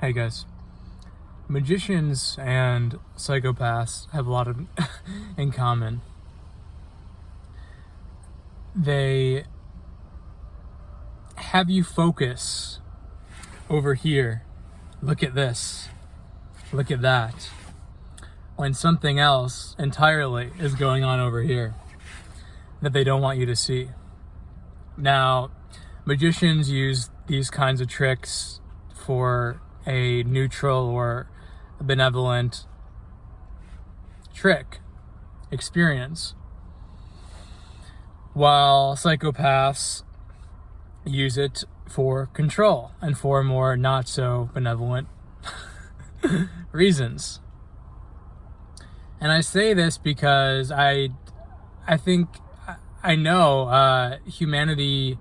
Hey guys, magicians and psychopaths have a lot of in common. They have you focus over here. Look at this. Look at that. When something else entirely is going on over here that they don't want you to see. Now, magicians use these kinds of tricks for a neutral or a benevolent trick experience, while psychopaths use it for control and for more not so benevolent reasons. And I say this because I know humanity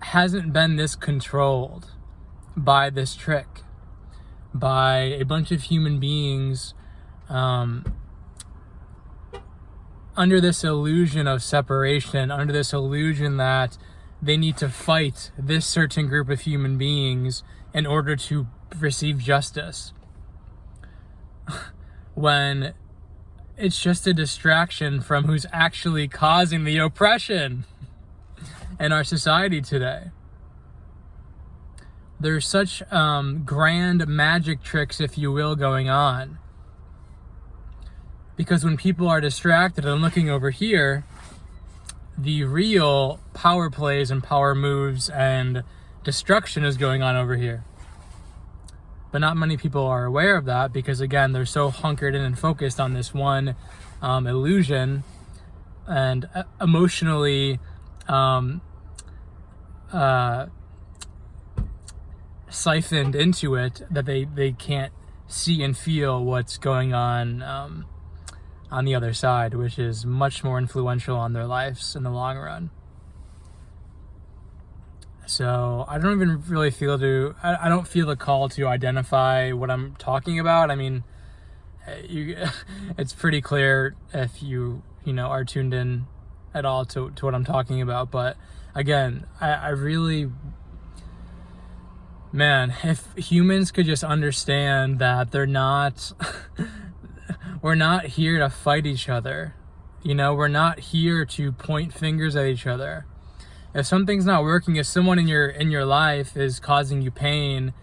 hasn't been this controlled by this trick, by a bunch of human beings under this illusion of separation, under this illusion that they need to fight this certain group of human beings in order to receive justice, when it's just a distraction from who's actually causing the oppression in our society today. There's such grand magic tricks, if you will, going on. Because when people are distracted and looking over here, the real power plays and power moves and destruction is going on over here. But not many people are aware of that because, again, they're so hunkered in and focused on this one illusion and emotionally siphoned into it that they can't see and feel what's going on the other side, which is much more influential on their lives in the long run. So I don't even really I don't feel the call to identify what I'm talking about. I mean, it's pretty clear if you are tuned in at all to what I'm talking about. But again, I really, man, if humans could just understand that we're not here to fight each other. We're not here to point fingers at each other. If something's not working, if someone in your life is causing you pain,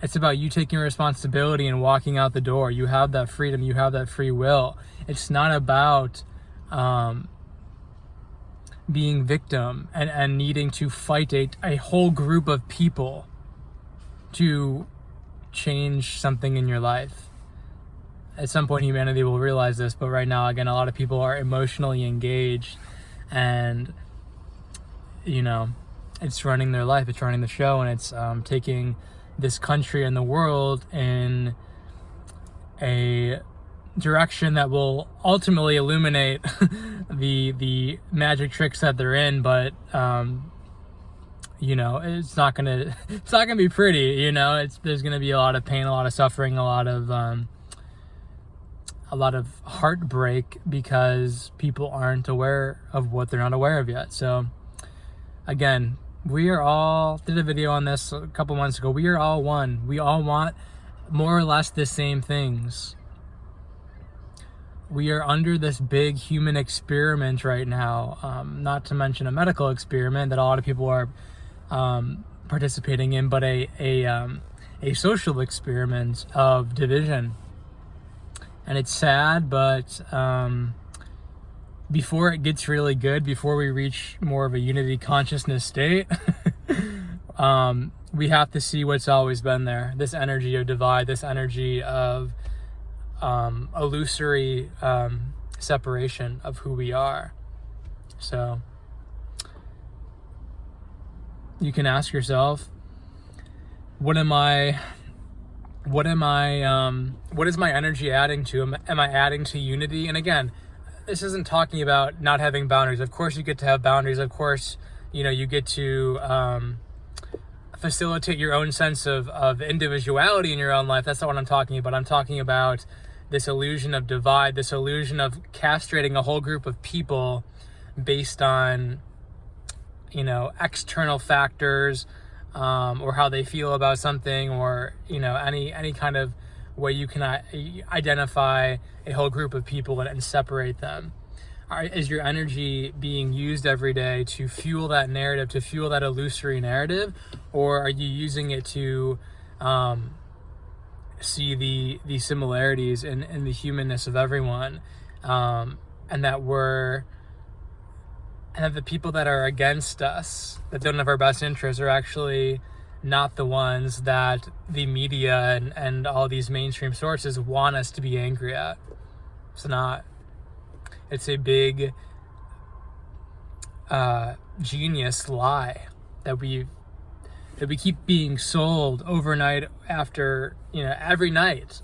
it's about you taking responsibility and walking out the door. You have that freedom. You have that free will. It's not about being victim and needing to fight a whole group of people to change something in your life. At some point, humanity will realize this, but right now, again, a lot of people are emotionally engaged and it's running their life, it's running the show, and it's taking this country and the world in a direction that will ultimately illuminate the magic tricks that they're in, but it's not gonna be pretty. There's gonna be a lot of pain, a lot of suffering, a lot of heartbreak because people aren't aware of what they're not aware of yet. So again, we are all, did a video on this a couple months ago. We are all one. We all want more or less the same things. We are under this big human experiment right now, not to mention a medical experiment that a lot of people are participating in, but a social experiment of division. And it's sad, but before it gets really good, before we reach more of a unity consciousness state, we have to see what's always been there. This energy of divide, this energy of illusory separation of who we are. So you can ask yourself, what is my energy adding to? Am I adding to unity? And again, this isn't talking about not having boundaries. Of course you get to have boundaries. Of course, you get to facilitate your own sense of individuality in your own life. That's not what I'm talking about. I'm talking about this illusion of divide, this illusion of castrating a whole group of people based on, external factors, or how they feel about something, or any kind of way you can identify a whole group of people and separate them? Is your energy being used every day to fuel that narrative, to fuel that illusory narrative, or are you using it to see the similarities in the humanness of everyone, and that the people that are against us, that don't have our best interests, are actually not the ones that the media and all these mainstream sources want us to be angry at? It's not. It's a big genius lie that we keep being sold overnight after, every night,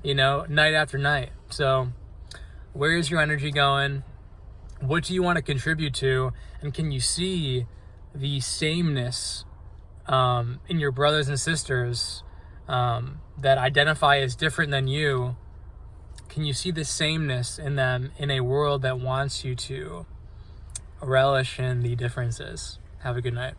night after night. So where is your energy going? What do you want to contribute to? And can you see the sameness in your brothers and sisters that identify as different than you? Can you see the sameness in them in a world that wants you to relish in the differences? Have a good night.